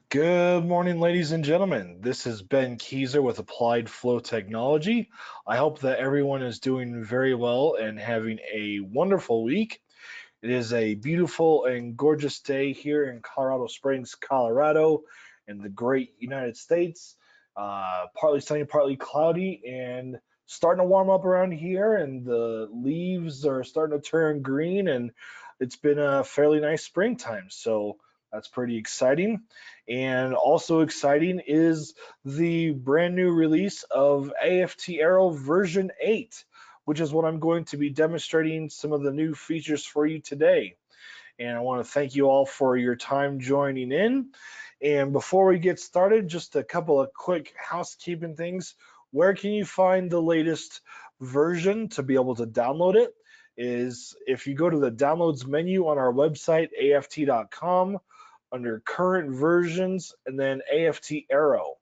Good morning, ladies and gentlemen. This is Ben Keyser with Applied Flow Technology. I hope that everyone is doing very well and having a wonderful week. It is a beautiful and gorgeous day here in Colorado Springs, Colorado, in the great United States. Partly sunny, partly cloudy, and starting to warm up around here, and the leaves are starting to turn green, and it's been a fairly nice springtime. So that's pretty exciting. And also exciting is the brand new release of AFT Arrow version 8, which is what I'm going to be demonstrating some of the new features for you today. And I want to thank you all for your time joining in. And before we get started, just a couple of quick housekeeping things. Where can you find the latest version to be able to download it? Is if you go to the downloads menu on our website, aft.com, under current versions, and then AFT Arrow.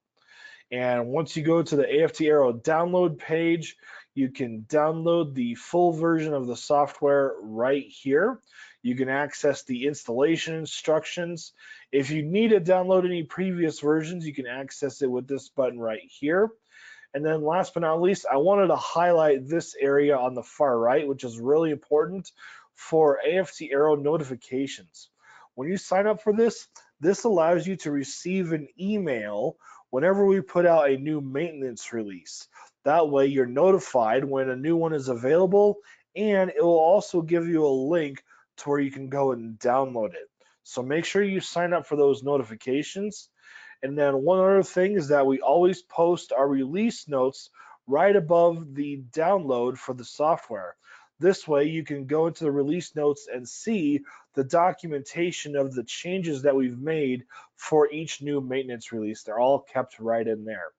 And once you go to the AFT Arrow download page, you can download the full version of the software right here. You can access the installation instructions. If you need to download any previous versions, you can access it with this button right here. And then last but not least, I wanted to highlight this area on the far right, which is really important for AFT Arrow notifications. When you sign up for this, this allows you to receive an email whenever we put out a new maintenance release. That way you're notified when a new one is available, and it will also give you a link to where you can go and download it. So make sure you sign up for those notifications. And then one other thing is that we always post our release notes right above the download for the software. This way you can go into the release notes and see the documentation of the changes that we've made for each new maintenance release. They're all kept right in there.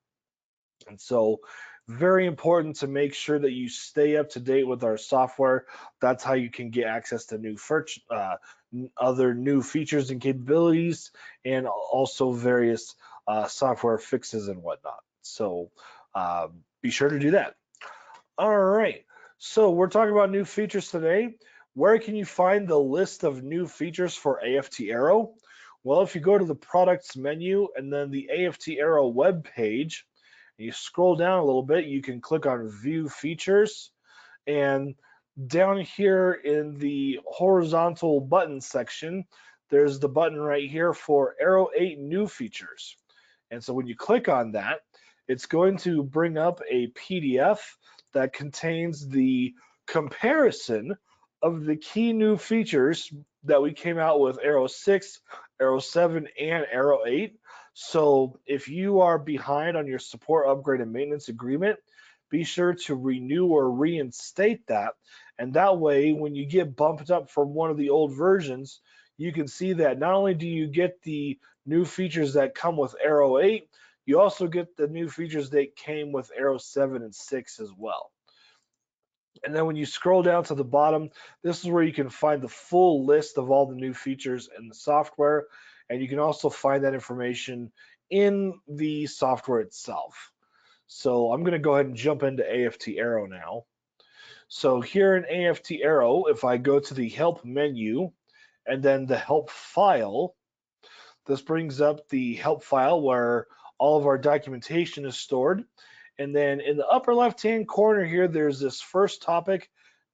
And so very important to make sure that you stay up to date with our software. That's how you can get access to new other new features and capabilities, and also various software fixes and whatnot. So be sure to do that. All right. So we're talking about new features today. Where can you find the list of new features for AFT Arrow? Well, if you go to the products menu and then the AFT Arrow web page, and you scroll down a little bit, you can click on View Features, and down here in the horizontal button section, there's the button right here for Arrow 8 New Features. And so when you click on that, it's going to bring up a PDF that contains the comparison of the key new features that we came out with Arrow 6, Arrow 7, and Arrow 8. So if you are behind on your support, upgrade, and maintenance agreement, be sure to renew or reinstate that. And that way, when you get bumped up from one of the old versions, you can see that not only do you get the new features that come with Arrow 8, you also get the new features that came with Arrow 7 and 6 as well. And then when you scroll down to the bottom, this is where you can find the full list of all the new features in the software. And you can also find that information in the software itself. So I'm going to go ahead and jump into AFT Arrow now. So here in AFT Arrow, if I go to the Help menu and then the Help File, this brings up the Help File where all of our documentation is stored. And then in the upper left-hand corner here, there's this first topic,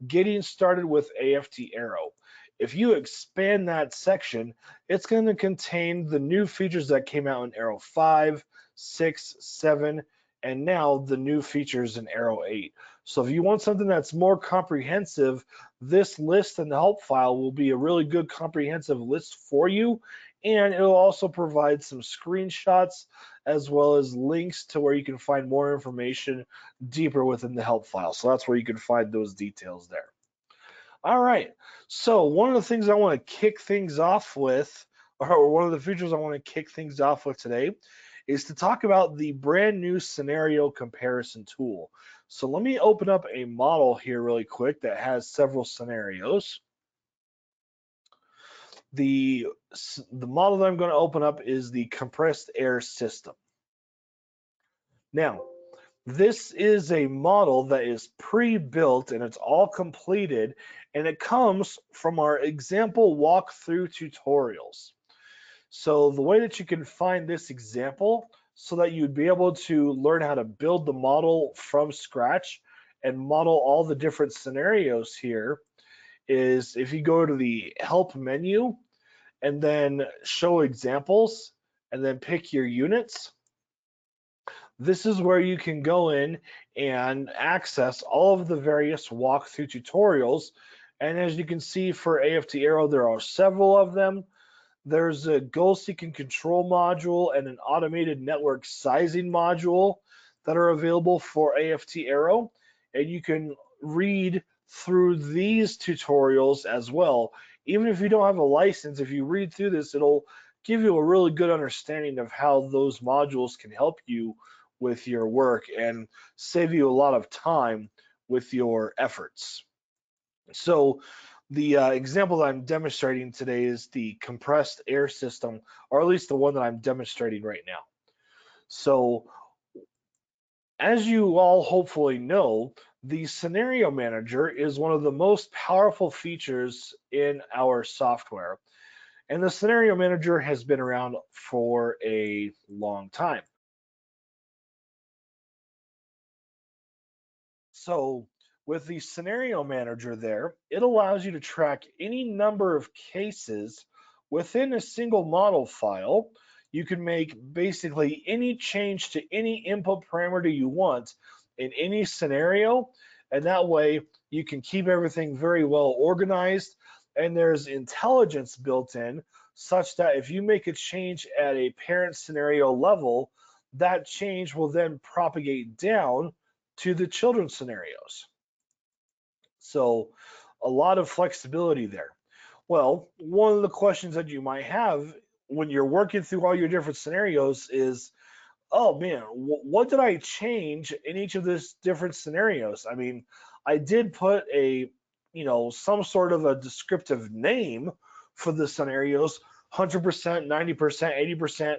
Getting Started with AFT Arrow. If you expand that section, it's going to contain the new features that came out in Arrow 5, 6, 7, and now the new features in Arrow 8. So if you want something that's more comprehensive, this list in the help file will be a really good comprehensive list for you, and it'll also provide some screenshots as well as links to where you can find more information deeper within the help file. So that's where you can find those details there. All right, so one of the things I want to kick things off with, or one of the features I want to kick things off with today, is to talk about the brand new scenario comparison tool. So let me open up a model here really quick that has several scenarios. The model that I'm going to open up is the compressed air system. Now, this is a model that is pre-built and it's all completed, and it comes from our example walkthrough tutorials. So the way that you can find this example so that you'd be able to learn how to build the model from scratch and model all the different scenarios here is if you go to the help menu and then show examples and then pick your units. This is where you can go in and access all of the various walkthrough tutorials. And as you can see for AFT Arrow, there are several of them. There's a goal seeking control module and an automated network sizing module that are available for AFT Arrow. And you can read through these tutorials as well. Even if you don't have a license, if you read through this, it'll give you a really good understanding of how those modules can help you with your work and save you a lot of time with your efforts. So the example that I'm demonstrating today is the compressed air system, or at least the one that I'm demonstrating right now. So as you all hopefully know, the scenario manager is one of the most powerful features in our software. And the scenario manager has been around for a long time. So with the scenario manager there, it allows you to track any number of cases within a single model file. You can make basically any change to any input parameter you want in any scenario, and that way you can keep everything very well organized, and there's intelligence built in such that if you make a change at a parent scenario level, that change will then propagate down to the children's scenarios. So a lot of flexibility there. Well, one of the questions that you might have when you're working through all your different scenarios is, oh man, what did I change in each of these different scenarios? I mean, I did put some sort of a descriptive name for the scenarios, 100%, 90%, 80%,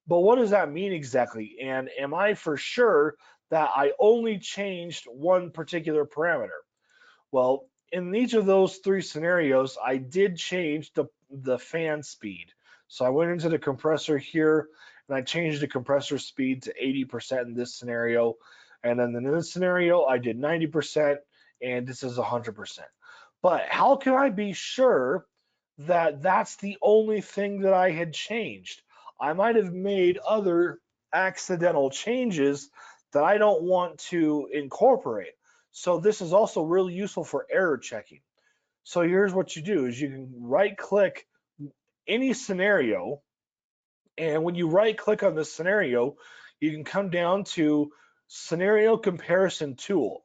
but what does that mean exactly? And am I for sure that I only changed one particular parameter? Well, in each of those three scenarios, I did change the fan speed. So I went into the compressor here and I changed the compressor speed to 80% in this scenario. And then in this scenario, I did 90% and this is 100%. But how can I be sure that that's the only thing that I had changed? I might have made other accidental changes that I don't want to incorporate. So this is also really useful for error checking. So here's what you do is you can right click any scenario, and when you right click on this scenario, you can come down to scenario comparison tool.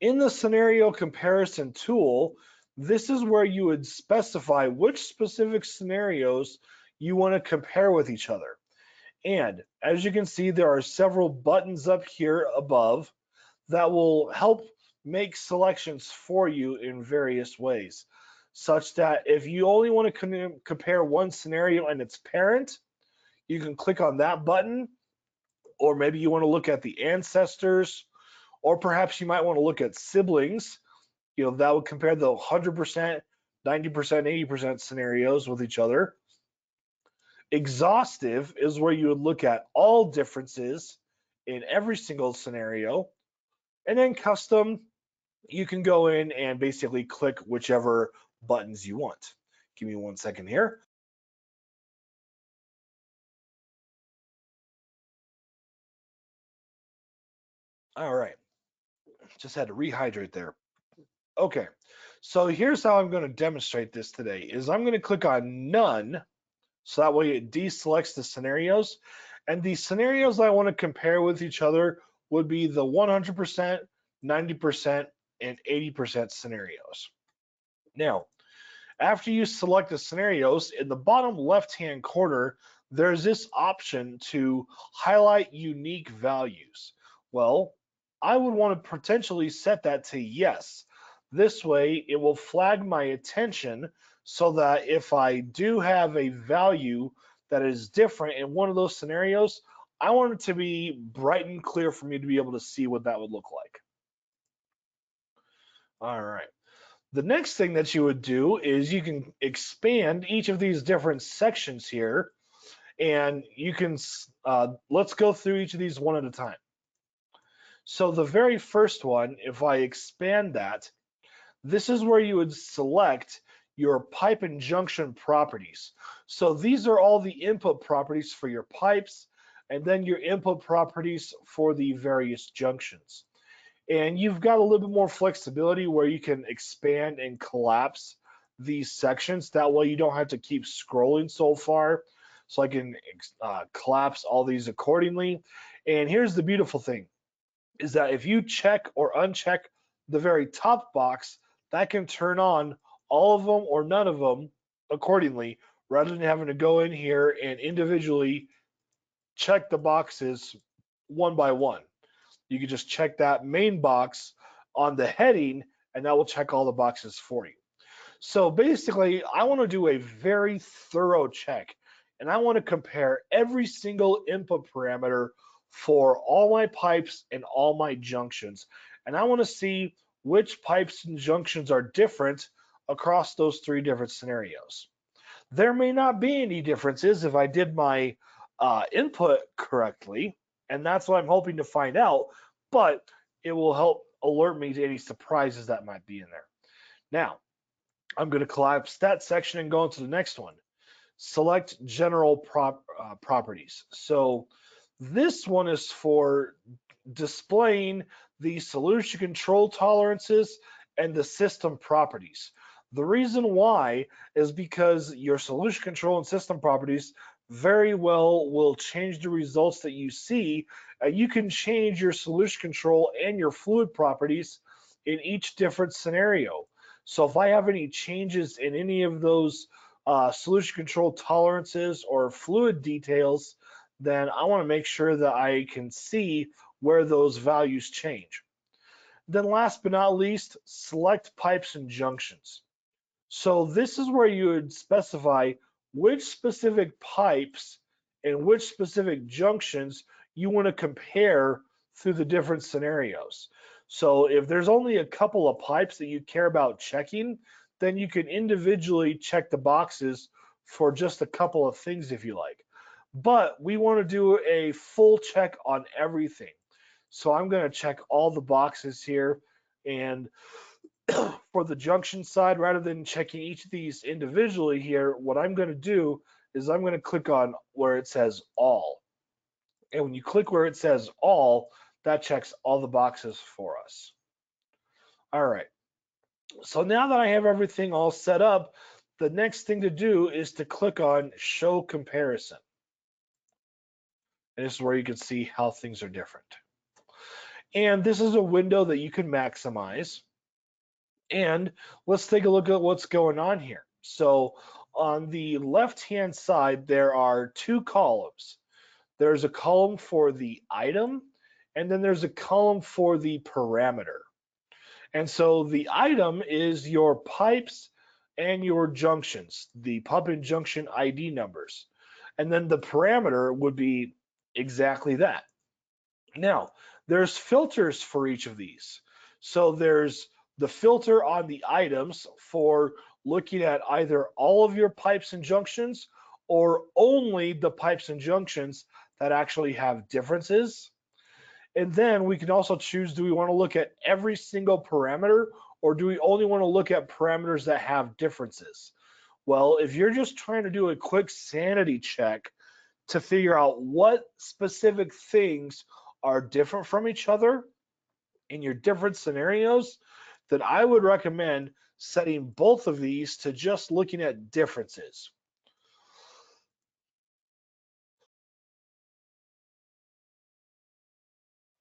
In the scenario comparison tool, this is where you would specify which specific scenarios you want to compare with each other. And as you can see, there are several buttons up here above that will help make selections for you in various ways, such that if you only want to compare one scenario and its parent, you can click on that button, or maybe you want to look at the ancestors, or perhaps you might want to look at siblings. That would compare the 100%, 90%, 80% scenarios with each other. Exhaustive is where you would look at all differences in every single scenario. And then custom, you can go in and basically click whichever buttons you want. Give me 1 second here. All right, just had to rehydrate there. Okay, so here's how I'm going to demonstrate this today is I'm going to click on none, so that way it deselects the scenarios, and the scenarios I want to compare with each other would be the 100%, 90%, and 80% scenarios. Now, after you select the scenarios, in the bottom left-hand corner, there's this option to highlight unique values. Well, I would want to potentially set that to yes. This way, it will flag my attention so that if I do have a value that is different in one of those scenarios, I want it to be bright and clear for me to be able to see what that would look like. All right. The next thing that you would do is you can expand each of these different sections here, and you can, let's go through each of these one at a time. So the very first one, if I expand that, this is where you would select your pipe and junction properties. So these are all the input properties for your pipes, and then your input properties for the various junctions. And you've got a little bit more flexibility where you can expand and collapse these sections. That way you don't have to keep scrolling so far. So I can collapse all these accordingly. And here's the beautiful thing, is that if you check or uncheck the very top box, that can turn on all of them or none of them accordingly, rather than having to go in here and individually check the boxes one by one. You can just check that main box on the heading, and that will check all the boxes for you. So basically, I want to do a very thorough check, and I want to compare every single input parameter for all my pipes and all my junctions. And I want to see which pipes and junctions are different across those three different scenarios. There may not be any differences if I did my input correctly, and that's what I'm hoping to find out, but it will help alert me to any surprises that might be in there. Now, I'm going to collapse that section and go into the next one. Select general properties. So this one is for displaying the solution control tolerances and the system properties. The reason why is because your solution control and system properties very well will change the results that you see. You can change your solution control and your fluid properties in each different scenario. So if I have any changes in any of those solution control tolerances or fluid details, then I want to make sure that I can see where those values change. Then last but not least, select pipes and junctions. So this is where you would specify which specific pipes and which specific junctions you want to compare through the different scenarios. So if there's only a couple of pipes that you care about checking, then you can individually check the boxes for just a couple of things if you like. But we want to do a full check on everything. So I'm going to check all the boxes here, and for the junction side, rather than checking each of these individually here, what I'm going to do is I'm going to click on where it says all. And when you click where it says all, that checks all the boxes for us. All right. So now that I have everything all set up, the next thing to do is to click on Show Comparison. And this is where you can see how things are different. And this is a window that you can maximize. And let's take a look at what's going on here. So on the left-hand side, there are two columns. There's a column for the item, and then there's a column for the parameter. And so the item is your pipes and your junctions, the pump and junction ID numbers. And then the parameter would be exactly that. Now, there's filters for each of these. So there's the filter on the items for looking at either all of your pipes and junctions or only the pipes and junctions that actually have differences. And then we can also choose, do we want to look at every single parameter, or do we only want to look at parameters that have differences? Well, if you're just trying to do a quick sanity check to figure out what specific things are different from each other in your different scenarios, then I would recommend setting both of these to just looking at differences.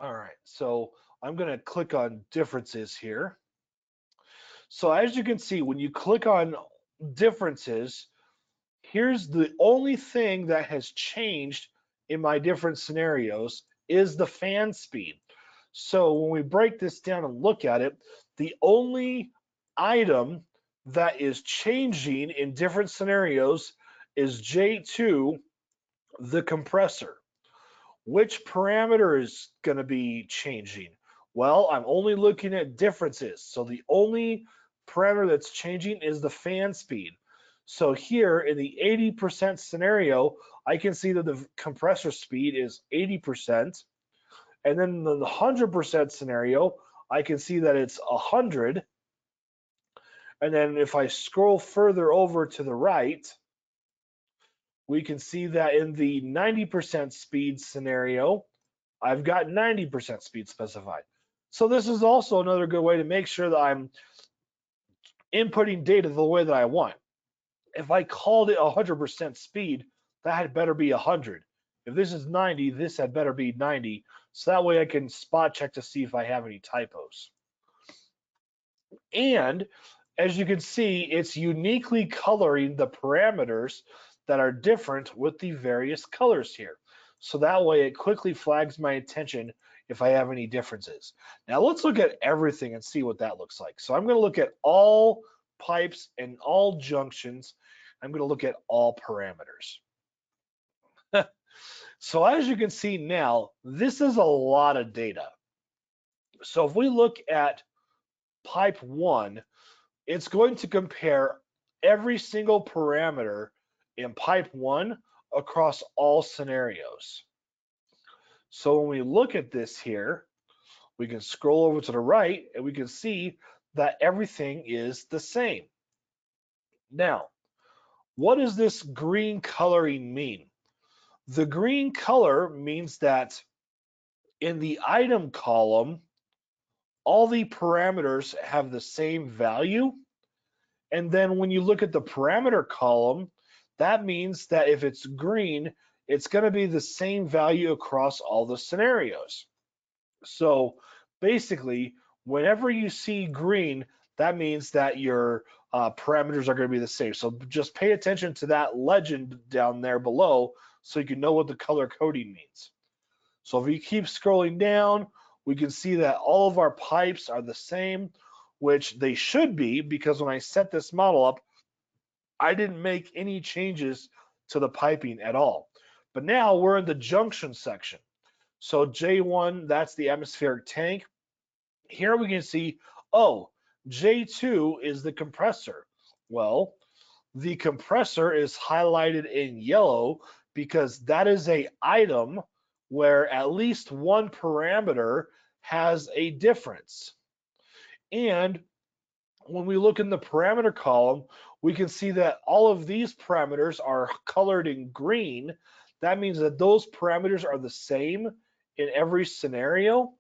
All right, so I'm going to click on differences here. So as you can see, when you click on differences, here's the only thing that has changed in my different scenarios is the fan speed. So when we break this down and look at it, the only item that is changing in different scenarios is J2, the compressor. Which parameter is going to be changing? Well, I'm only looking at differences. So the only parameter that's changing is the fan speed. So here in the 80% scenario, I can see that the compressor speed is 80%. And then in the 100% scenario, I can see that it's 100. And then if I scroll further over to the right, we can see that in the 90% speed scenario, I've got 90% speed specified. So this is also another good way to make sure that I'm inputting data the way that I want. If I called it 100% speed, that had better be 100. If this is 90, this had better be 90. So that way I can spot check to see if I have any typos. And as you can see, it's uniquely coloring the parameters that are different with the various colors here. So that way it quickly flags my attention if I have any differences. Now let's look at everything and see what that looks like. So I'm going to look at all pipes and all junctions. I'm going to look at all parameters. So as you can see now, this is a lot of data. So if we look at pipe 1, it's going to compare every single parameter in pipe 1 across all scenarios. So when we look at this here, we can scroll over to the right and we can see that everything is the same. Now, what does this green coloring mean? The green color means that in the item column, all the parameters have the same value. And then when you look at the parameter column, that means that if it's green, it's going to be the same value across all the scenarios. So basically, whenever you see green, that means that your parameters are going to be the same. So just pay attention to that legend down there below so you can know what the color coding means. So if you keep scrolling down, we can see that all of our pipes are the same, which they should be, because when I set this model up, I didn't make any changes to the piping at all. But now we're in the junction section. So J1, that's the atmospheric tank. Here we can see, oh, J2 is the compressor. Well, the compressor is highlighted in yellow because that is an item where at least one parameter has a difference. And when we look in the parameter column, we can see that all of these parameters are colored in green. That means that those parameters are the same in every scenario,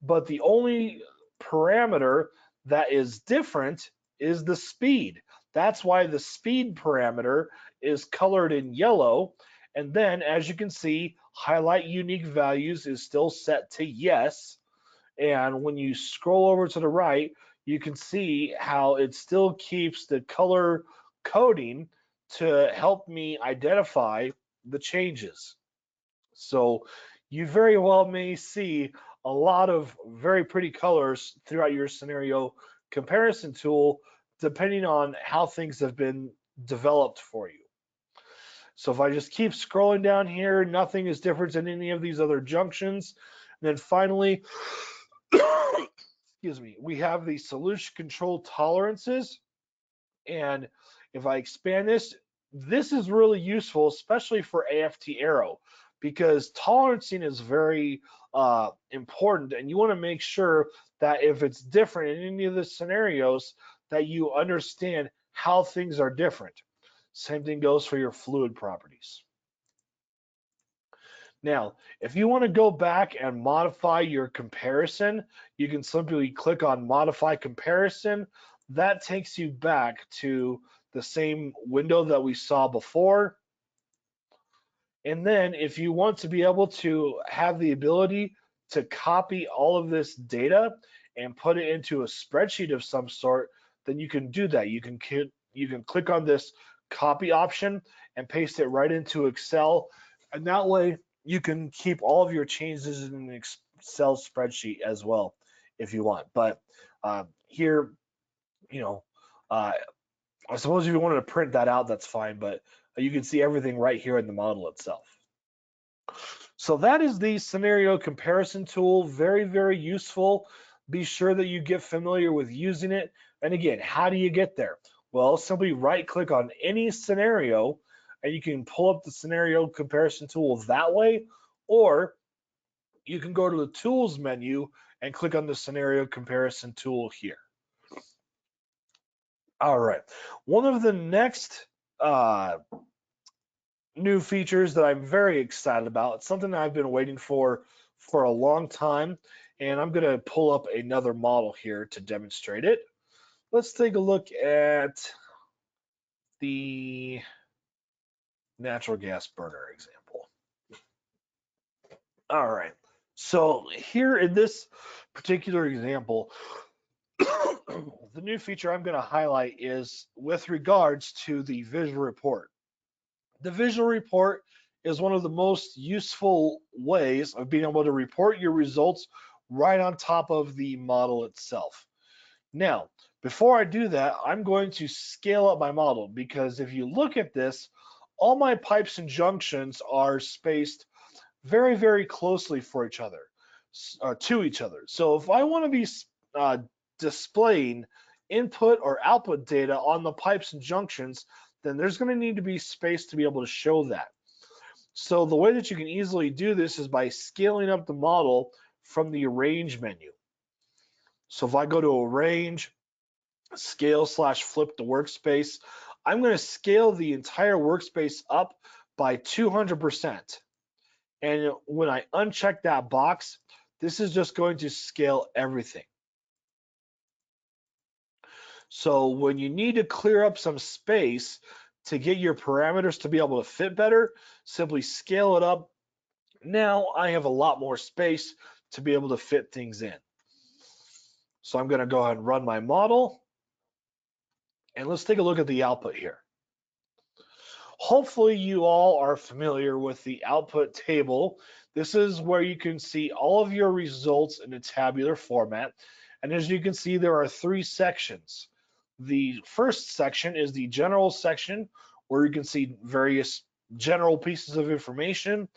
but the only parameter that is different is the speed. That's why the speed parameter is colored in yellow. And then, as you can see, highlight unique values is still set to yes. And when you scroll over to the right, you can see how it still keeps the color coding to help me identify the changes. So you very well may see a lot of very pretty colors throughout your scenario comparison tool, depending on how things have been developed for you. So if I just keep scrolling down here, nothing is different in any of these other junctions. And then finally, excuse me, we have the solution control tolerances. And if I expand this, this is really useful, especially for AFT Arrow, because tolerancing is very important, and you want to make sure that if it's different in any of the scenarios, that you understand how things are different. Same thing goes for your fluid properties. Now, if you want to go back and modify your comparison, you can simply click on Modify Comparison. That takes you back to the same window that we saw before. And then if you want to be able to have the ability to copy all of this data and put it into a spreadsheet of some sort, then you can do that. You can click on this copy option and paste it right into Excel. And that way you can keep all of your changes in an Excel spreadsheet as well if you want. But here, I suppose if you wanted to print that out, that's fine, but you can see everything right here in the model itself. So that is the scenario comparison tool. Very, very useful. Be sure that you get familiar with using it. And again, how do you get there? Well, simply right click on any scenario and you can pull up the scenario comparison tool that way, or you can go to the tools menu and click on the scenario comparison tool here. All right, one of the next new features that I'm very excited about, it's something that I've been waiting for a long time, and I'm going to pull up another model here to demonstrate it. Let's take a look at the natural gas burner example. All right, so here in this particular example, the new feature I'm going to highlight is with regards to the visual report. The visual report is one of the most useful ways of being able to report your results right on top of the model itself. Now, before I do that, I'm going to scale up my model, because if you look at this, all my pipes and junctions are spaced very, very closely for each other, to each other. So if I want to be displaying input or output data on the pipes and junctions, then there's going to need to be space to be able to show that. So the way that you can easily do this is by scaling up the model from the arrange menu. So if I go to arrange, scale/flip the workspace, I'm going to scale the entire workspace up by 200%. And when I uncheck that box, this is just going to scale everything. So when you need to clear up some space to get your parameters to be able to fit better, simply scale it up. Now I have a lot more space to be able to fit things in. So I'm going to go ahead and run my model. And let's take a look at the output here. Hopefully you all are familiar with the output table. This is where you can see all of your results in a tabular format. And as you can see, there are 3 sections. The first section is the general section, where you can see various general pieces of information.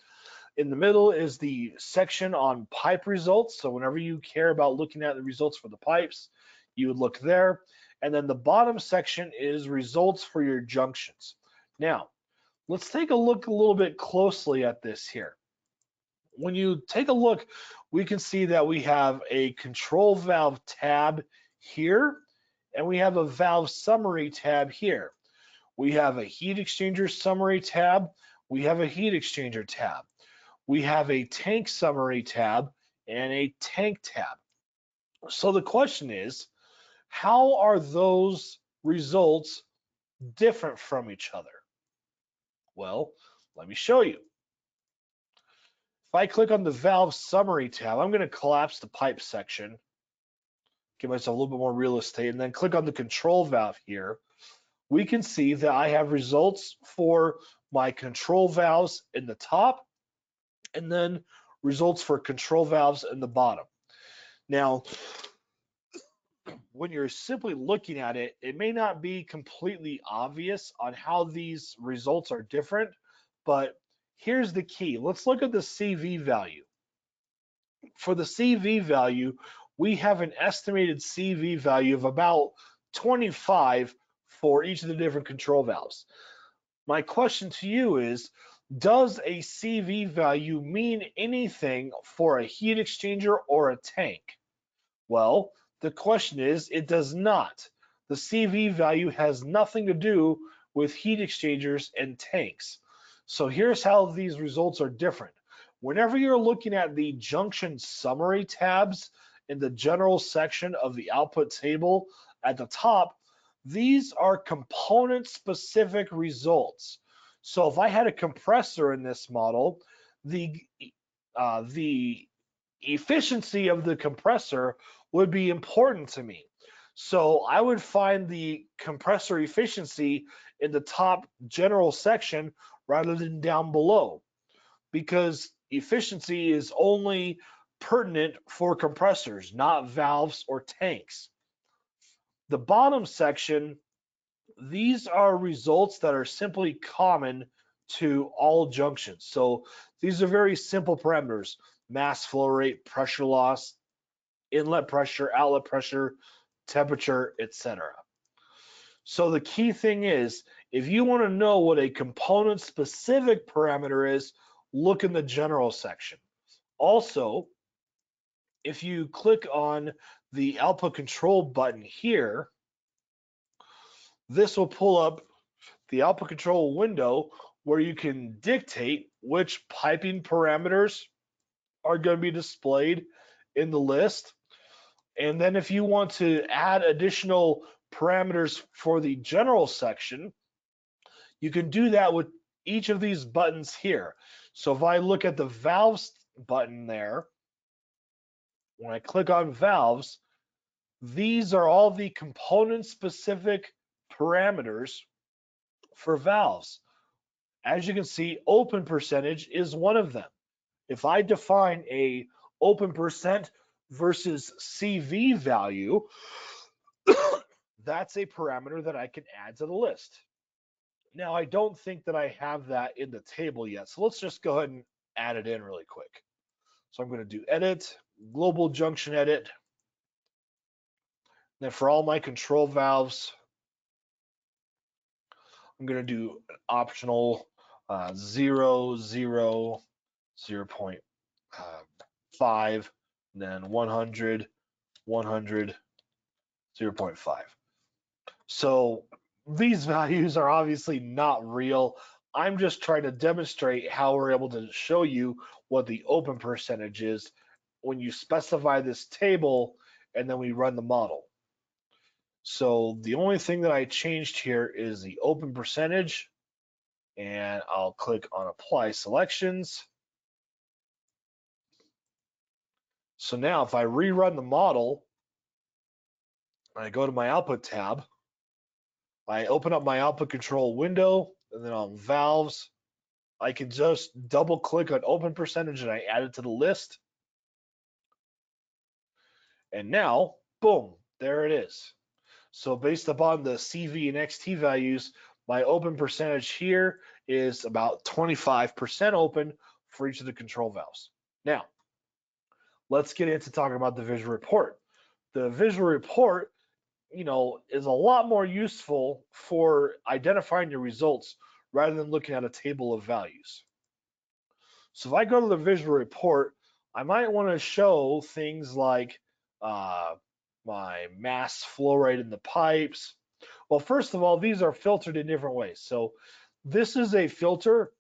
In the middle is the section on pipe results. So whenever you care about looking at the results for the pipes, you would look there. And then the bottom section is results for your junctions. Now, let's take a look a little bit closely at this here. When you take a look, we can see that we have a control valve tab here, and we have a valve summary tab here. We have a heat exchanger summary tab. We have a heat exchanger tab. We have a tank summary tab and a tank tab. So the question is, how are those results different from each other? Well, let me show you. If I click on the valve summary tab, I'm going to collapse the pipe section, give myself a little bit more real estate, and then click on the control valve here. We can see that I have results for my control valves in the top, and then results for control valves in the bottom. Now, when you're simply looking at it, it may not be completely obvious on how these results are different, but here's the key. Let's look at the CV value. For the CV value, we have an estimated CV value of about 25 for each of the different control valves. My question to you is, does a CV value mean anything for a heat exchanger or a tank? Well, the question is, it does not. The CV value has nothing to do with heat exchangers and tanks. So here's how these results are different. Whenever you're looking at the junction summary tabs in the general section of the output table at the top, these are component specific results. So if I had a compressor in this model, the efficiency of the compressor would be important to me. So I would find the compressor efficiency in the top general section rather than down below, because efficiency is only pertinent for compressors, not valves or tanks. The bottom section, these are results that are simply common to all junctions. So these are very simple parameters: mass flow rate, pressure loss, inlet pressure, outlet pressure, temperature, etc. So the key thing is, if you want to know what a component specific parameter is, look in the general section. Also, if you click on the output control button here, this will pull up the output control window where you can dictate which piping parameters are going to be displayed in the list. And then if you want to add additional parameters for the general section, you can do that with each of these buttons here. So if I look at the valves button there, when I click on valves, these are all the component specific parameters for valves. As you can see, open percentage is one of them. If I define a open percent versus CV value, that's a parameter that I can add to the list. Now, I don't think that I have that in the table yet, so let's just go ahead and add it in really quick. So I'm going to do edit, global junction edit. Then for all my control valves, I'm going to do an optional 0, 0, 0.5, and then 100, 100, 0.5. So these values are obviously not real. I'm just trying to demonstrate how we're able to show you what the open percentage is when you specify this table and then we run the model. So the only thing that I changed here is the open percentage, and I'll click on apply selections. So now if I rerun the model, I go to my output tab, I open up my output control window, and then on valves, I can just double click on open percentage and I add it to the list. And now, boom, there it is. So based upon the CV and XT values, my open percentage here is about 25% open for each of the control valves. Now, let's get into talking about the visual report. The visual report, is a lot more useful for identifying your results rather than looking at a table of values. So if I go to the visual report, I might want to show things like my mass flow rate in the pipes. Well, first of all, these are filtered in different ways. So this is a filter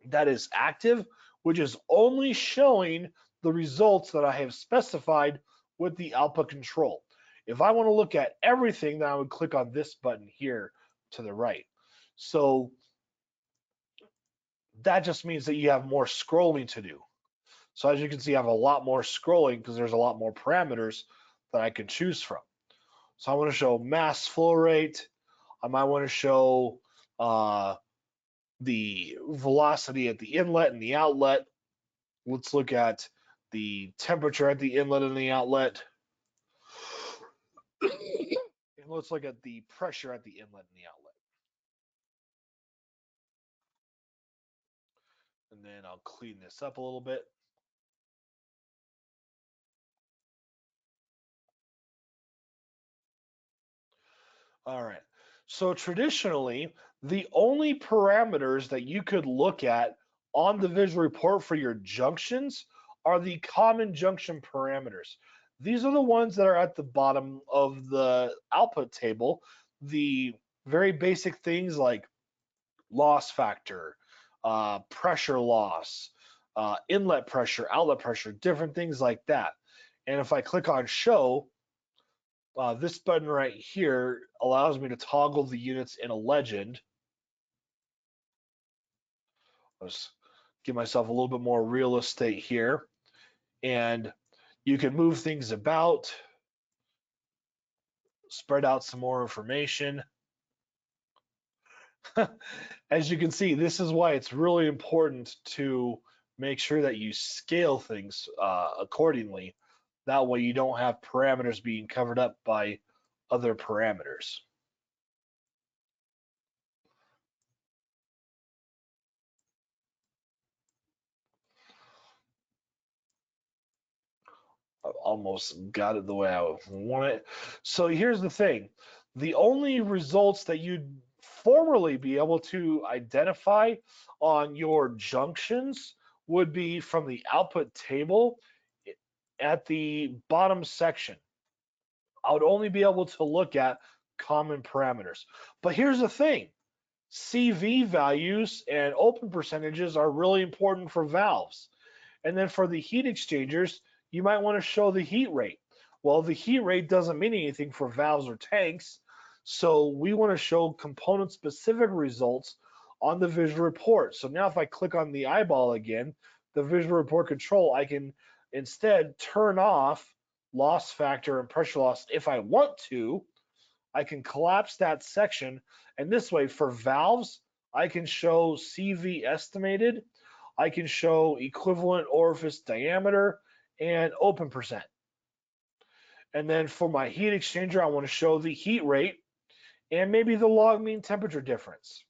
that is active, which is only showing the results that I have specified with the output control. If I want to look at everything, then I would click on this button here to the right. So that just means that you have more scrolling to do. So as you can see, I have a lot more scrolling because there's a lot more parameters that I can choose from. So I want to show mass flow rate. I might want to show the velocity at the inlet and the outlet. Let's look at the temperature at the inlet and the outlet. And let's look at the pressure at the inlet and the outlet. And then I'll clean this up a little bit. All right. So traditionally, the only parameters that you could look at on the visual report for your junctions are the common junction parameters. These are the ones that are at the bottom of the output table. The very basic things like loss factor, pressure loss, inlet pressure, outlet pressure, different things like that. And if I click on show, this button right here allows me to toggle the units in a legend. Let's give myself a little bit more real estate here. And you can move things about, spread out some more information. As you can see, this is why it's really important to make sure that you scale things accordingly. That way you don't have parameters being covered up by other parameters. almost got it the way I want it. So here's the thing. The only results that you'd formerly be able to identify on your junctions would be from the output table at the bottom section. I would only be able to look at common parameters. But here's the thing. CV values and open percentages are really important for valves. And then for the heat exchangers, you might want to show the heat rate. Well, the heat rate doesn't mean anything for valves or tanks, so we want to show component-specific results on the visual report. So now if I click on the eyeball again, the visual report control, I can instead turn off loss factor and pressure loss if I want to. I can collapse that section, and this way for valves, I can show CV estimated, I can show equivalent orifice diameter and open percent. And then for my heat exchanger, I want to show the heat rate and maybe the log mean temperature difference.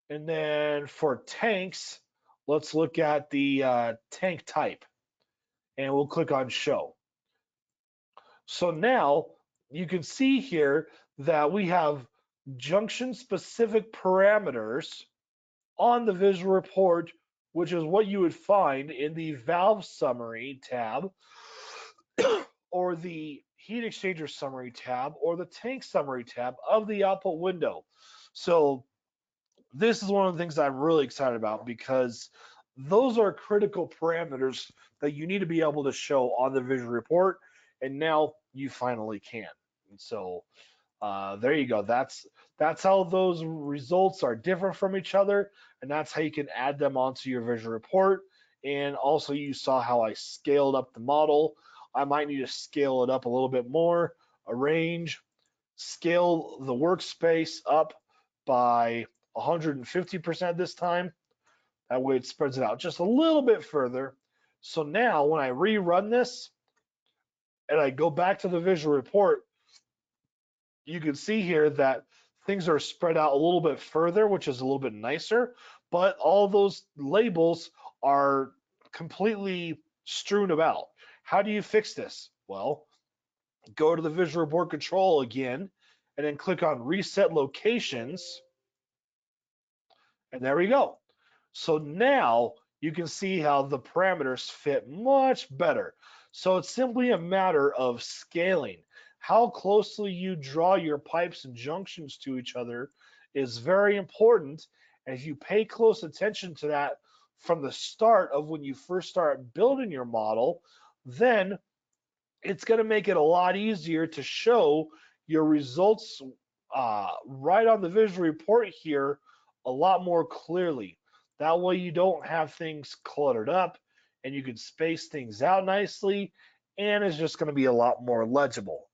And then for tanks, let's look at the tank type, and we'll click on show. So now you can see here that we have junction specific parameters on the visual report, which is what you would find in the valve summary tab or the heat exchanger summary tab or the tank summary tab of the output window. So this is one of the things I'm really excited about because those are critical parameters that you need to be able to show on the visual report, and now you finally can. And so there you go. That's how those results are different from each other, and that's how you can add them onto your visual report. And also you saw how I scaled up the model. I might need to scale it up a little bit more, arrange, scale the workspace up by 150% this time. That way it spreads it out just a little bit further. So now when I rerun this and I go back to the visual report, you can see here that things are spread out a little bit further, which is a little bit nicer, but all those labels are completely strewn about. How do you fix this? Well, go to the visual report control again, and then click on reset locations, and there we go. So now you can see how the parameters fit much better. So it's simply a matter of scaling. How closely you draw your pipes and junctions to each other is very important. And if you pay close attention to that from the start of when you first start building your model, then it's going to make it a lot easier to show your results right on the visual report here a lot more clearly. That way you don't have things cluttered up and you can space things out nicely, and it's just going to be a lot more legible.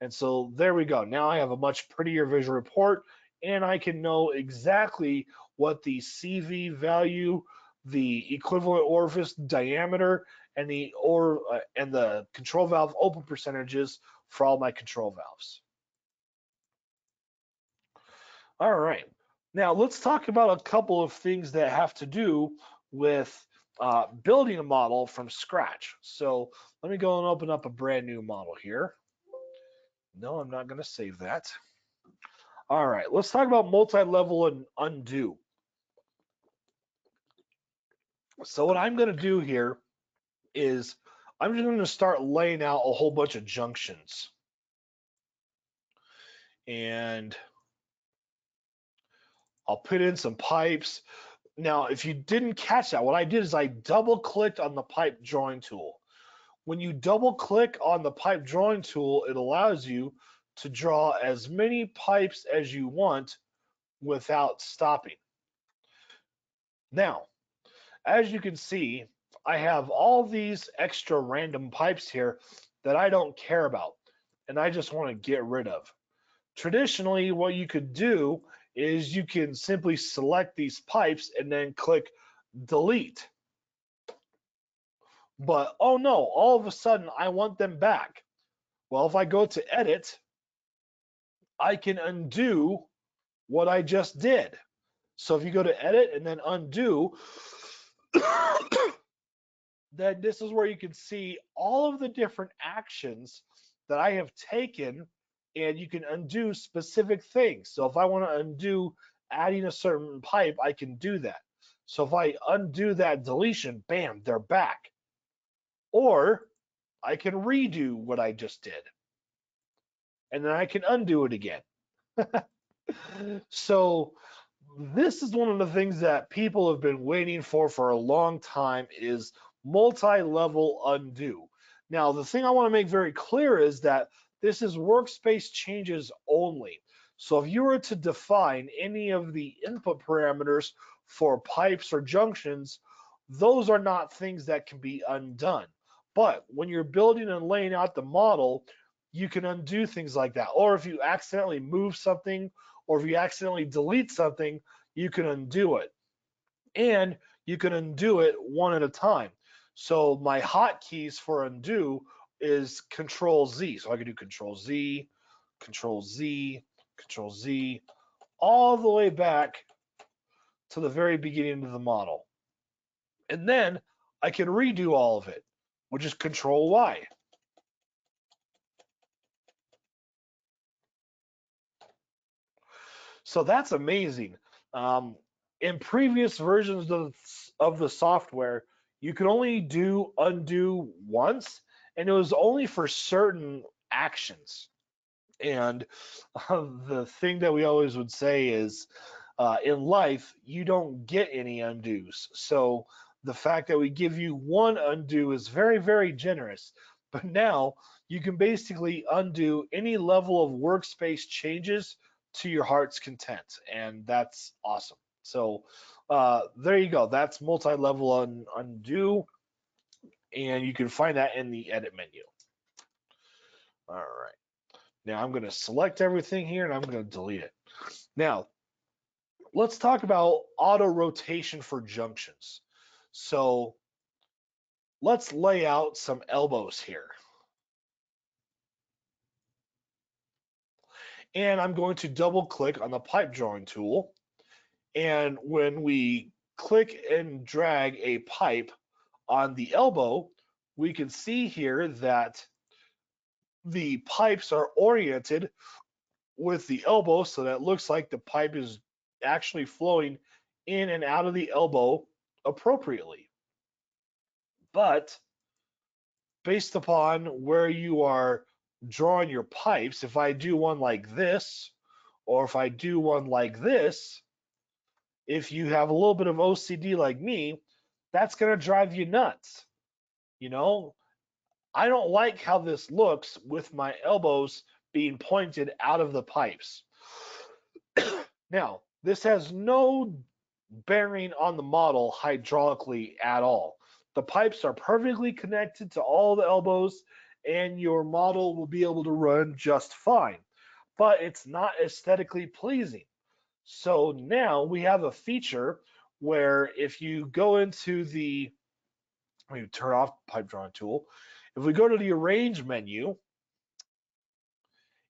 And so there we go. Now I have a much prettier visual report, and I can know exactly what the CV value, the equivalent orifice diameter, and the control valve open percentages for all my control valves. All right. Now let's talk about a couple of things that have to do with building a model from scratch. So let me go and open up a brand new model here. No, I'm not going to save that. All right, let's talk about multi-level and undo. So what I'm going to do here is I'm just going to start laying out a whole bunch of junctions. And I'll put in some pipes. Now, if you didn't catch that, what I did is I double-clicked on the pipe drawing tool. When you double-click on the pipe drawing tool, it allows you to draw as many pipes as you want without stopping. Now, as you can see, I have all these extra random pipes here that I don't care about, and I just want to get rid of. Traditionally, what you could do is you can simply select these pipes and then click delete. But oh no, all of a sudden I want them back. Well, if I go to edit, I can undo what I just did. So if you go to edit and then undo, then this is where you can see all of the different actions that I have taken, and you can undo specific things. So if I want to undo adding a certain pipe, I can do that. So if I undo that deletion, bam, they're back. Or I can redo what I just did, and then I can undo it again. So this is one of the things that people have been waiting for a long time is multi-level undo. Now, the thing I want to make very clear is that this is workspace changes only. So if you were to define any of the input parameters for pipes or junctions, those are not things that can be undone. But when you're building and laying out the model, you can undo things like that. Or if you accidentally move something, or if you accidentally delete something, you can undo it. And you can undo it one at a time. So my hotkeys for undo is Control Z. So I can do Control Z, Control Z, Control Z, all the way back to the very beginning of the model. And then I can redo all of it, which is Control Y. So that's amazing. In previous versions of the software, you could only do undo once, and it was only for certain actions. And the thing that we always would say is, in life, you don't get any undos. So the fact that we give you one undo is very, very generous. But now you can basically undo any level of workspace changes to your heart's content, and that's awesome. So there you go. That's multi-level undo, and you can find that in the edit menu. All right. Now I'm going to select everything here, and I'm going to delete it. Now, let's talk about auto rotation for junctions. So let's lay out some elbows here. And I'm going to double click on the pipe drawing tool. And when we click and drag a pipe on the elbow, we can see here that the pipes are oriented with the elbow, so that it looks like the pipe is actually flowing in and out of the elbow appropriately. But based upon where you are drawing your pipes, if I do one like this, or if I do one like this, if you have a little bit of OCD like me, that's going to drive you nuts. You know, I don't like how this looks with my elbows being pointed out of the pipes. Now, this has no bearing on the model hydraulically at all. The pipes are perfectly connected to all the elbows, and your model will be able to run just fine. But it's not aesthetically pleasing. So now we have a feature where if you go into the, let me turn off pipe drawing tool. If we go to the arrange menu,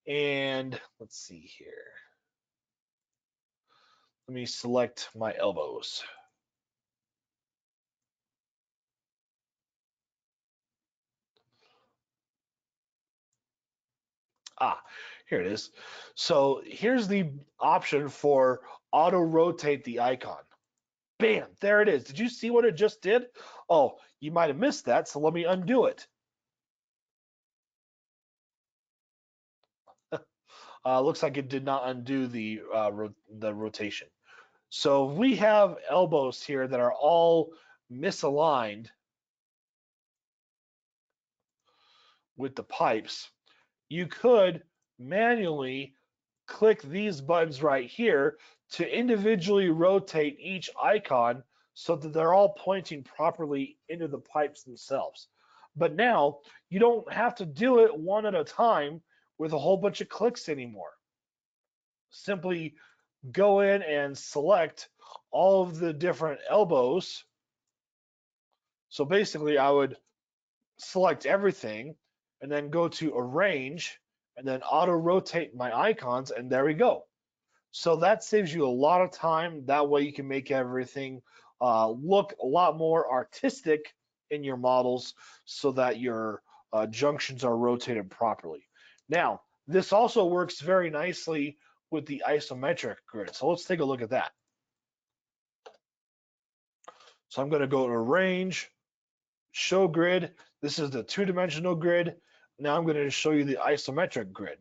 and let's see here. Let me select my elbows. Here it is. So here's the option for auto rotate the icon. Bam, there it is. Did you see what it just did? Oh, you might have missed that, so let me undo it. Looks like it did not undo the rotation. So we have elbows here that are all misaligned with the pipes. You could manually click these buttons right here to individually rotate each icon so that they're all pointing properly into the pipes themselves. But now you don't have to do it one at a time with a whole bunch of clicks anymore. Simply go in and select all of the different elbows. So basically I would select everything and then go to arrange and then auto rotate my icons, and there we go. So that saves you a lot of time. That way you can make everything look a lot more artistic in your models so that your junctions are rotated properly. Now, this also works very nicely with the isometric grid. So let's take a look at that. So I'm going to go to Arrange, Show Grid. This is the two-dimensional grid. Now I'm going to show you the isometric grid.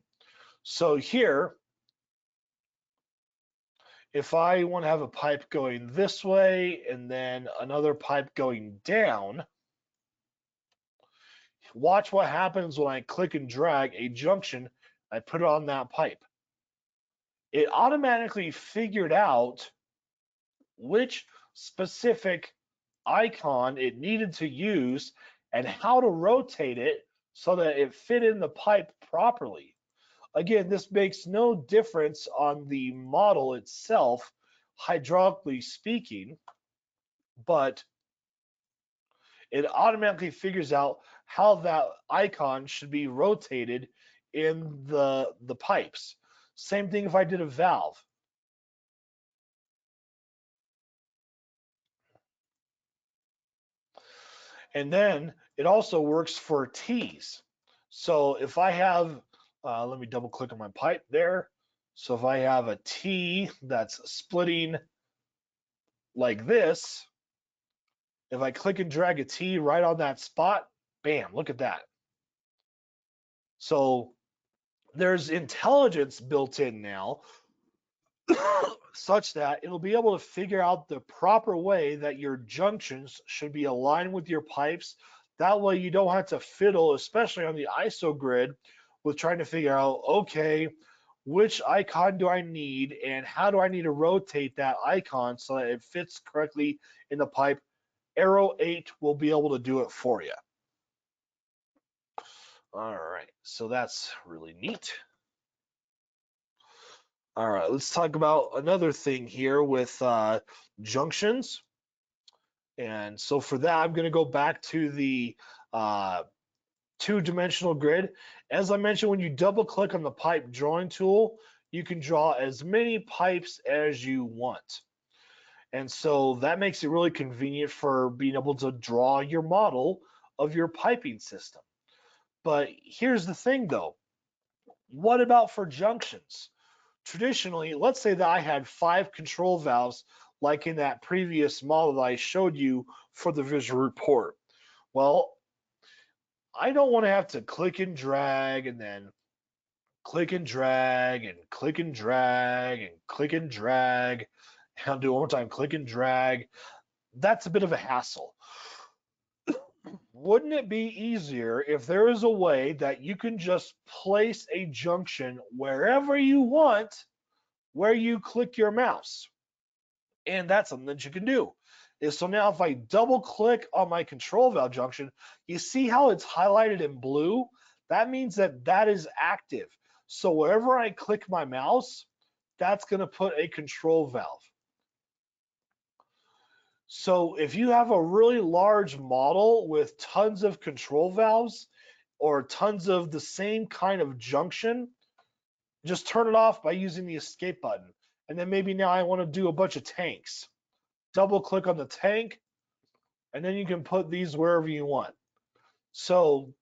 So here, if I want to have a pipe going this way and then another pipe going down, watch what happens when I click and drag a junction. I put it on that pipe. It automatically figured out which specific icon it needed to use and how to rotate it so that it fit in the pipe properly. Again, this makes no difference on the model itself, hydraulically speaking, but it automatically figures out how that icon should be rotated in the pipes. Same thing if I did a valve. And then it also works for T's. So if I have, let me double click on my pipe there. So if I have a T that's splitting like this, if I click and drag a T right on that spot, bam, look at that. So there's intelligence built in now such that it'll be able to figure out the proper way that your junctions should be aligned with your pipes. That way you don't have to fiddle, especially on the ISO grid, with trying to figure out, okay, which icon do I need and how do I need to rotate that icon so that it fits correctly in the pipe. Arrow 8 will be able to do it for you. All right, so that's really neat. All right, let's talk about another thing here with junctions. And so for that, I'm going to go back to the two-dimensional grid. As I mentioned, when you double click on the pipe drawing tool, you can draw as many pipes as you want. And so that makes it really convenient for being able to draw your model of your piping system. But here's the thing though, what about for junctions? Traditionally, let's say that I had 5 control valves like in that previous model that I showed you for the visual report. Well, I don't want to have to click and drag and then click and drag and click and drag and click and drag. I'll do it one more time, click and drag. That's a bit of a hassle. Wouldn't it be easier if there is a way that you can just place a junction wherever you want, where you click your mouse? And that's something that you can do. So now if I double click on my control valve junction, you see how it's highlighted in blue? That means that that is active. So wherever I click my mouse, that's going to put a control valve. So if you have a really large model with tons of control valves or tons of the same kind of junction, just turn it off by using the escape button. And then maybe now I want to do a bunch of tanks. Double click on the tank, and then you can put these wherever you want. So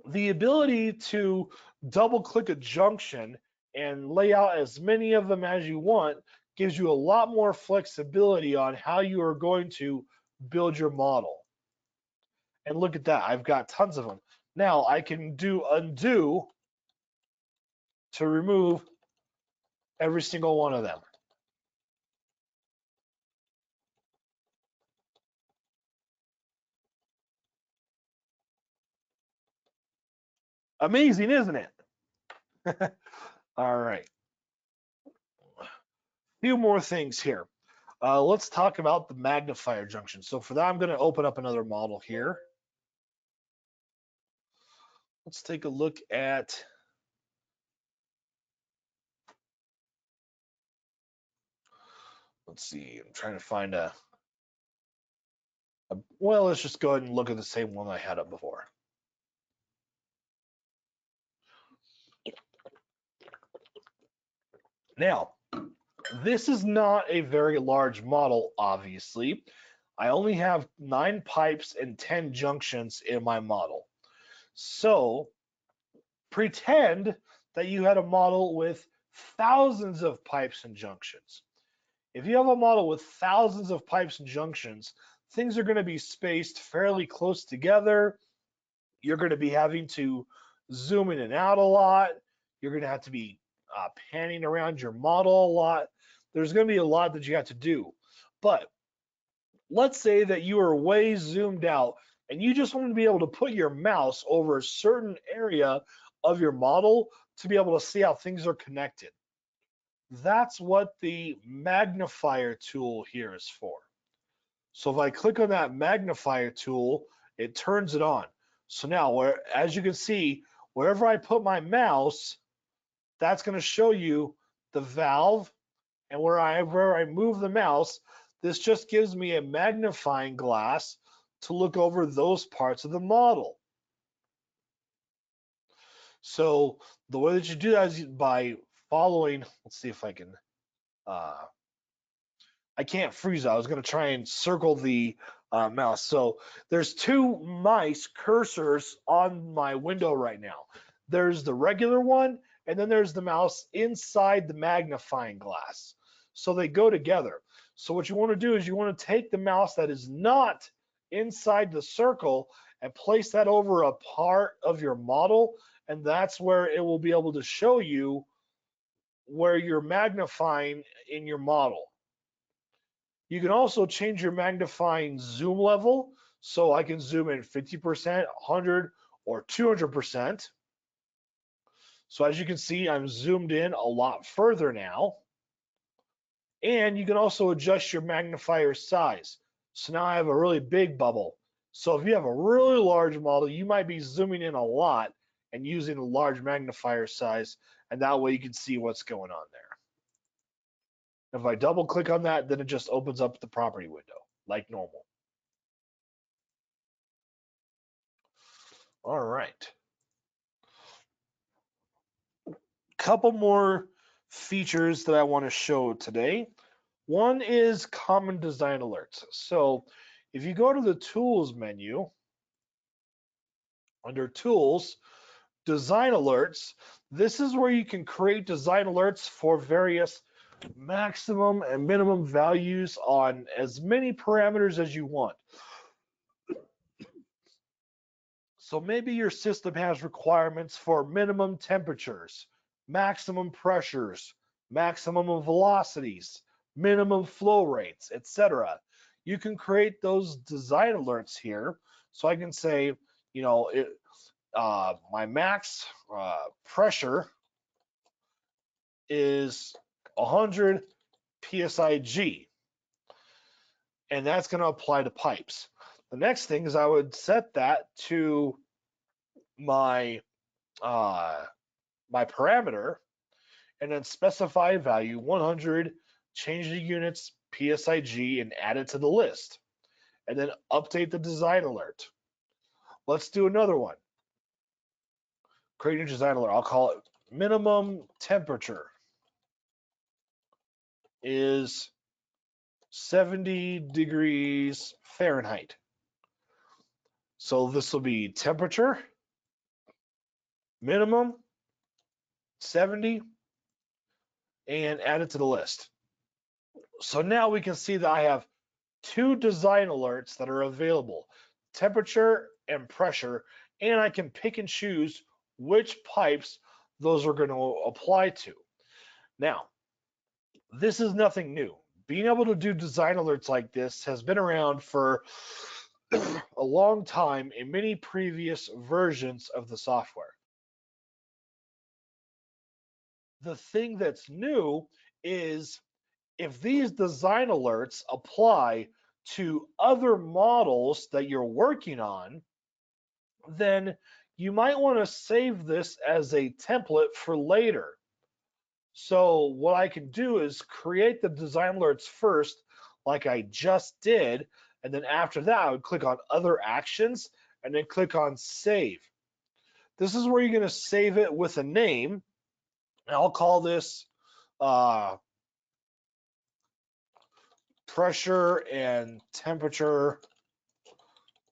the ability to double click a junction and lay out as many of them as you want gives you a lot more flexibility on how you are going to build your model. And look at that, I've got tons of them. Now I can do undo to remove every single one of them. Amazing, isn't it? All right. A few more things here. Let's talk about the magnifier junction. So for that, I'm going to open up another model here. Let's take a look at, let's see, I'm trying to find well, let's just go ahead and look at the same one I had up before. Now, this is not a very large model, obviously. I only have 9 pipes and 10 junctions in my model. So pretend that you had a model with thousands of pipes and junctions. If you have a model with thousands of pipes and junctions, things are going to be spaced fairly close together. You're going to be having to zoom in and out a lot. You're going to have to be panning around your model a lot. There's going to be a lot that you have to do. But let's say that you are way zoomed out and you just want to be able to put your mouse over a certain area of your model to be able to see how things are connected. That's what the magnifier tool here is for. So if I click on that magnifier tool, it turns it on. So now, as you can see, wherever I put my mouse, that's going to show you the valve, and where I move the mouse, this just gives me a magnifying glass to look over those parts of the model. So the way that you do that is by following, let's see if I can, I can't freeze it. I was going to try and circle the mouse. So there's 2 mice cursors on my window right now. There's the regular one, and then there's the mouse inside the magnifying glass. So they go together. So what you want to do is you want to take the mouse that is not inside the circle and place that over a part of your model, and that's where it will be able to show you where you're magnifying in your model. You can also change your magnifying zoom level, so I can zoom in 50%, 100, or 200%. So as you can see, I'm zoomed in a lot further now. And you can also adjust your magnifier size. So now I have a really big bubble. So if you have a really large model, you might be zooming in a lot and using a large magnifier size, and that way you can see what's going on there. If I double click on that, then it just opens up the property window like normal. All right. Couple more features that I want to show today. One is common design alerts. So if you go to the tools menu, under tools, design alerts, this is where you can create design alerts for various maximum and minimum values on as many parameters as you want. So maybe your system has requirements for minimum temperatures, maximum pressures, maximum velocities, minimum flow rates, etc. You can create those design alerts here. So I can say, you know, my max pressure is 100 psig, and that's going to apply to pipes. The next thing is I would set that to my my parameter, and then specify a value 100, change the units psig, and add it to the list, and then update the design alert. Let's do another one. Create a design alert. I'll call it minimum temperature is 70 degrees Fahrenheit. So this will be temperature, minimum, 70, and add it to the list. So now we can see that I have 2 design alerts that are available, temperature and pressure, and I can pick and choose which pipes those are going to apply to. Now, this is nothing new. Being able to do design alerts like this has been around for a long time in many previous versions of the software. The thing that's new is if these design alerts apply to other models that you're working on, then you might want to save this as a template for later. So what I can do is create the design alerts first, like I just did, and then after that, I would click on other actions and then click on save. This is where you're going to save it with a name. And I'll call this pressure and temperature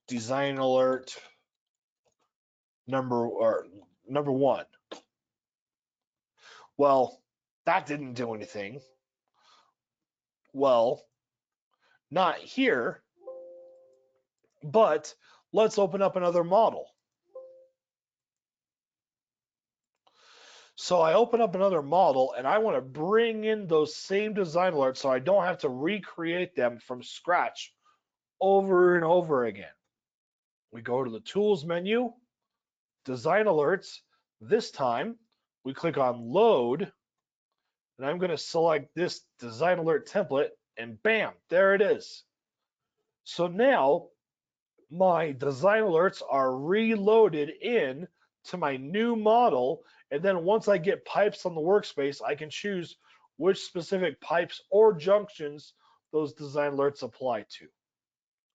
design alert number 1. Well, that didn't do anything. Well, not here, but let's open up another model. So I open up another model and I want to bring in those same design alerts so I don't have to recreate them from scratch over and over again. We go to the Tools menu, Design Alerts. This time, we click on Load, and I'm going to select this Design Alert template, and bam, there it is. So now, my design alerts are reloaded in to my new model, and then once I get pipes on the workspace, I can choose which specific pipes or junctions those design alerts apply to.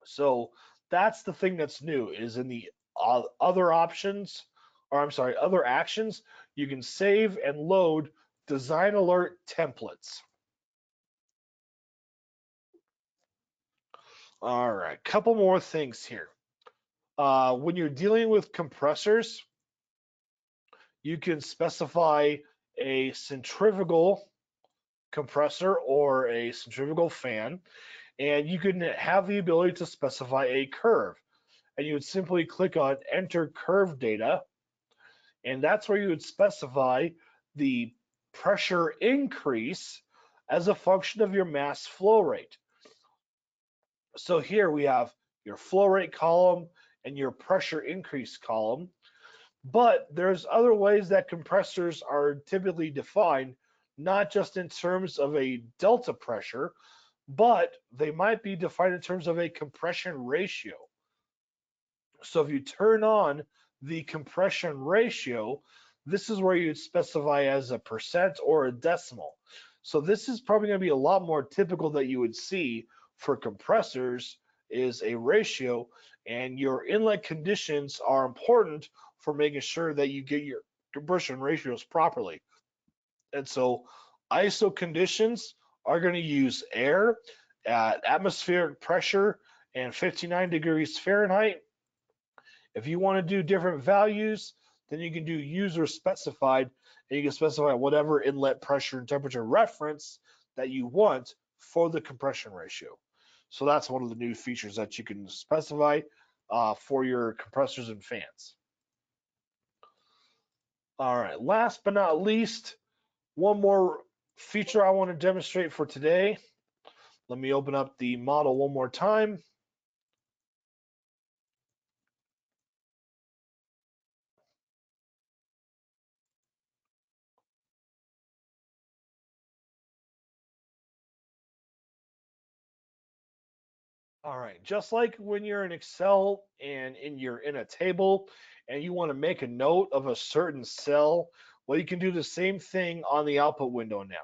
So that's the thing that's new, is in the other options, or I'm sorry, other actions, you can save and load design alert templates. All right, couple more things here. When you're dealing with compressors, you can specify a centrifugal compressor or a centrifugal fan, and you can have the ability to specify a curve. And you would simply click on Enter Curve Data, and that's where you would specify the pressure increase as a function of your mass flow rate. So here we have your flow rate column and your pressure increase column. But there's other ways that compressors are typically defined, not just in terms of a delta pressure, but they might be defined in terms of a compression ratio. So if you turn on the compression ratio, this is where you'd specify as a percent or a decimal. So this is probably going to be a lot more typical that you would see for compressors, is a ratio, and your inlet conditions are important for making sure that you get your compression ratios properly. And so ISO conditions are going to use air at atmospheric pressure and 59 degrees Fahrenheit. If you want to do different values, then you can do user specified, and you can specify whatever inlet pressure and temperature reference that you want for the compression ratio. So that's one of the new features that you can specify for your compressors and fans. All right, last but not least, one more feature I want to demonstrate for today. Let me open up the model one more time. All right, just like when you're in Excel and you're in a table and you want to make a note of a certain cell, well, you can do the same thing on the output window now.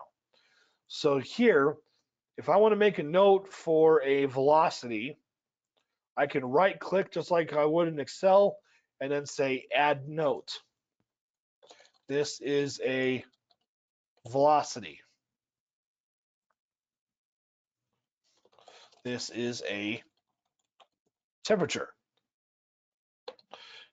So here, if I want to make a note for a velocity, I can right click just like I would in Excel and then say add note. This is a velocity. This is a temperature.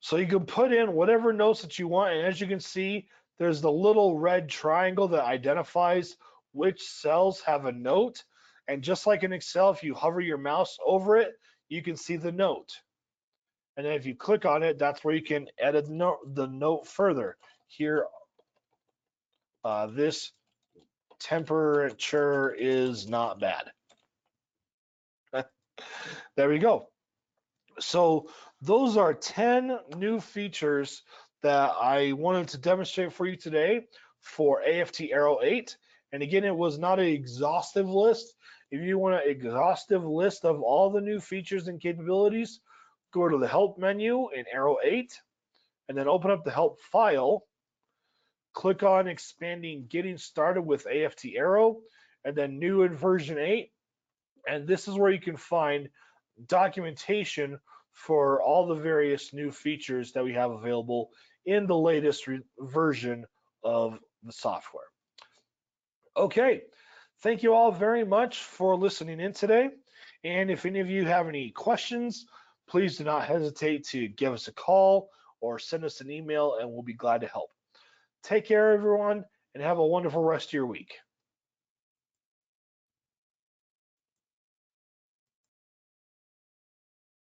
So you can put in whatever notes that you want, and as you can see, there's the little red triangle that identifies which cells have a note. And just like in Excel, if you hover your mouse over it, you can see the note. And then if you click on it, that's where you can edit the note further. Here, this temperature is not bad. There we go. So those are 10 new features that I wanted to demonstrate for you today for AFT Arrow 8. And again, it was not an exhaustive list. If you want an exhaustive list of all the new features and capabilities, go to the Help menu in Arrow 8, and then open up the Help file. Click on expanding Getting Started with AFT Arrow, and then New in version 8. And this is where you can find documentation for all the various new features that we have available in the latest version of the software. Okay, Thank you all very much for listening in today. And if any of you have any questions, please do not hesitate to give us a call or send us an email, and we'll be glad to help. Take care, everyone, and have a wonderful rest of your week.